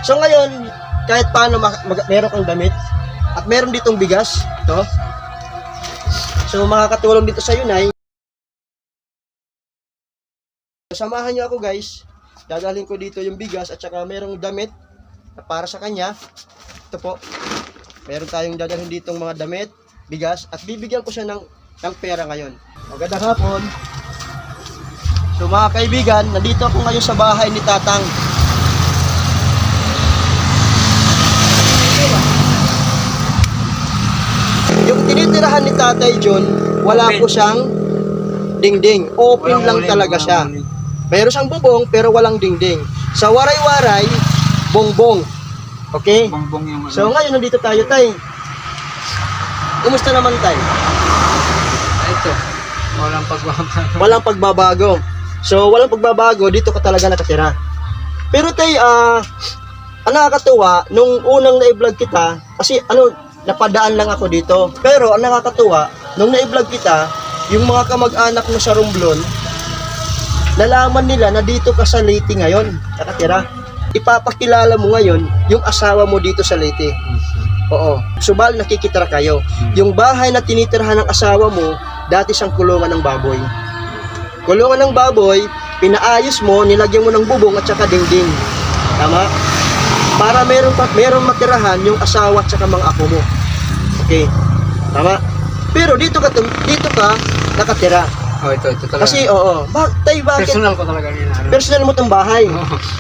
So ngayon, kahit paano meron kang damit at meron ditong bigas, ito. So makakatulong dito sa Nay. Samahan niyo ako guys. Dadalhin ko dito yung bigas at saka merong damit na para sa kanya. Ito po. Meron tayong dadalhin ditong mga damit, bigas at bibigyan ko siya ng pera ngayon. Magandang hapon. So mga kaibigan, nandito ako ngayon sa bahay ni Tatang. Yung tinitirahan ni Tatay John, wala po siyang dingding. Open lang talaga siya. Meron siyang bubong pero walang dingding. Sa waray-waray, bongbong. Okay? Bongbong yung ano. So ngayon nandito tayo, Tay. Kumusta naman, Tay? Ito, walang pagbabago. Walang pagbabago. So walang pagbabago, dito ka talaga nakatira. Pero Tay, ang nakakatuwa, nung unang na-vlog kita, kasi napadaan lang ako dito. Pero ang nakakatuwa, nung na-vlog kita, yung mga kamag-anak mo sa Romblon, nalaman nila na dito ka sa Leyte ngayon, nakatira. Ipapakilala mo ngayon yung asawa mo dito sa Leyte. Oo. Subal nakikitira kayo. Yung bahay na tinitirhan ng asawa mo, dati siyang kulungan ng baboy. Kulungan ng baboy, pinaayos mo, nilagyan mo ng bubong at saka dingding. Tama? Para merong matirahan yung asawa at saka mga apo mo. Okay. Tama? Pero dito ka nakatira. Oh, ito talaga. Kasi bakit? Personal ko talaga yun. Personal mo tong bahay.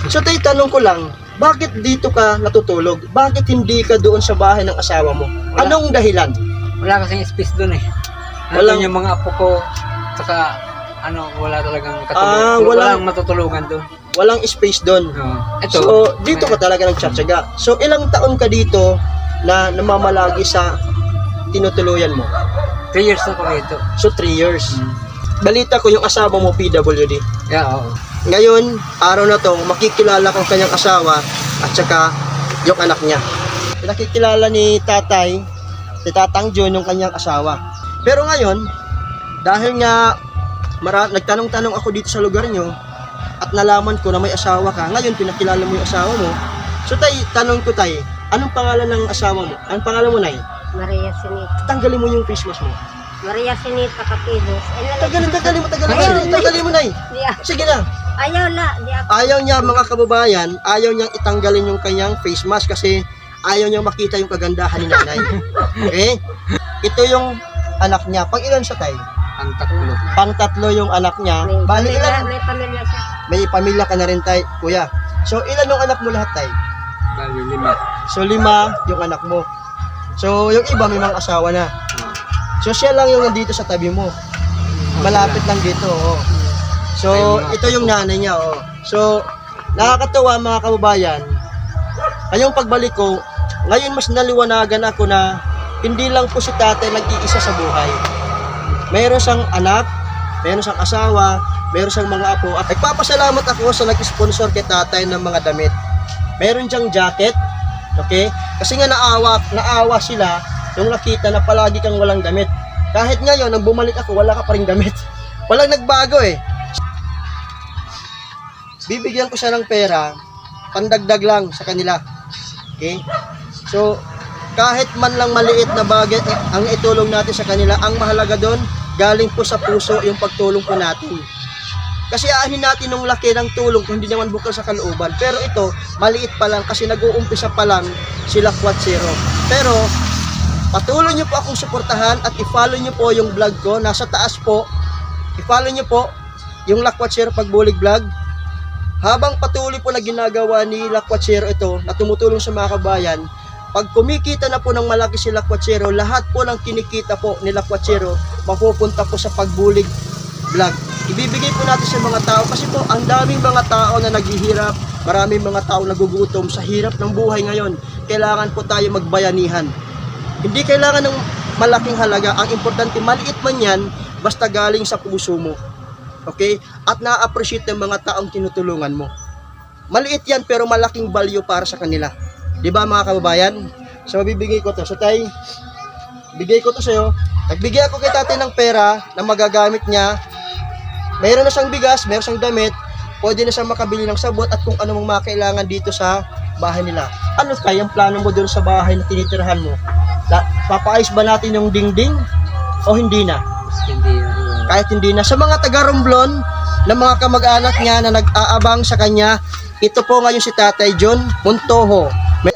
So Tay, tanong ko lang, bakit dito ka natutulog? Bakit hindi ka doon sa bahay ng asawa mo? Wala. Anong dahilan? Wala kasing space doon eh. Walang- Yung mga apo ko, saka wala talagang walang- walang matutulungan doon. Walang space doon. Ito. So dito ka talaga nagtsatsaga. So ilang taon ka dito na namamalagi sa tinutuluyan mo? 3 years na ko rito. So 3 years. Balita ko yung asawa mo PWD. Yeah, oo. Ngayon, araw na to, makikilala ko kanyang asawa at saka yung anak niya. Nakikilala ni Tatay, si Tatang John, yung kanyang asawa. Pero ngayon, dahil nga nagtanong-tanong ako dito sa lugar nyo at nalaman ko na may asawa ka, ngayon pinakilala mo yung asawa mo. So Tay, tanong ko Tay, anong pangalan ng asawa mo? Anong pangalan mo, Nay? Maria Sinita. Tanggalin mo yung face mask mo. Maria Sinita Kapilos. Tanggalin mo, Nay. Sige na. Ayaw la. Di ako. Ayaw niya, mga kababayan, ayaw niyang itanggalin yung kanyang face mask kasi ayaw niyang makita yung kagandahan ni nanay. Okay? Ito yung anak niya. Pang ilan siya, Tay? Ang tatlo. Pang tatlo yung anak niya. May Bali pamilya, ilan? may pamilya siya. May pamilya ka na rin, Tay, kuya. So, ilan yung anak mo lahat, Tay? Bali, 5. So, 5 yung anak mo. So, yung iba may mga asawa na. So, siya lang yung nandito sa tabi mo. Malapit lang dito, oh. So, ito yung nanay niya, oh. So, nakakatawa mga kababayan. Ngayong pagbalik ko, ngayon mas naliwanagan ako na hindi lang po si tatay nag-iisa sa buhay. Meron siyang anak, meron siyang asawa, meron siyang mga apo. At nagpapasalamat ako sa nag-sponsor kay tatay ng mga damit. Meron siyang jacket, okay? Kasi nga naawa sila nung nakita na palagi kang walang damit. Kahit ngayon, nang bumalik ako, wala ka pa rin damit. Walang nagbago eh. Bibigyan ko siya ng pera, pandagdag lang sa kanila. Okay? So, kahit man lang maliit na bagay ang itulong natin sa kanila, ang mahalaga doon, galing po sa puso yung pagtulong po natin. Kasi aanin natin nung laki ng tulong kung hindi naman bukal sa kalooban. Pero ito, maliit pa lang kasi nag-uumpisa pa lang sila Quatsero. Pero, patuloy nyo po akong suportahan at i-follow nyo po yung vlog ko. Nasa taas po. I-follow nyo po yung Lakwatsero Pagbulig Vlog. Habang patuloy po na ginagawa ni Lakwatsero ito na tumutulong sa mga kabayan, pag kumikita na po ng malaki si Lakwatsero, lahat po ng kinikita po ni Lakwatsero mapupunta po sa Pagbulig Vlog. Ibibigay po natin sa mga tao kasi po ang daming mga tao na naghihirap, maraming mga tao nagugutom sa hirap ng buhay ngayon. Kailangan po tayo magbayanihan. Hindi kailangan ng malaking halaga. Ang importante, maliit man yan, basta galing sa puso mo. Okay? At na-appreciate ng mga taong tinutulungan mo. Maliit yan pero malaking value para sa kanila. Diba mga kababayan? So, bibigay ko to. So, Tay, bigay ko to sa'yo. Nagbigay ako kay tatay ng pera na magagamit niya. Mayroon na siyang bigas, mayroon siyang damit. Pwede na siyang makabili ng sabot at kung ano mong makailangan dito sa bahay nila. Ano kayang plano mo doon sa bahay na tinitirhan mo? Papaayos ba natin yung dingding o hindi na? Hindi. Kahit hindi na. Sa mga taga-Romblon, na mga kamag-anak niya na nag-aabang sa kanya, ito po ngayon si Tatay John Montojo. May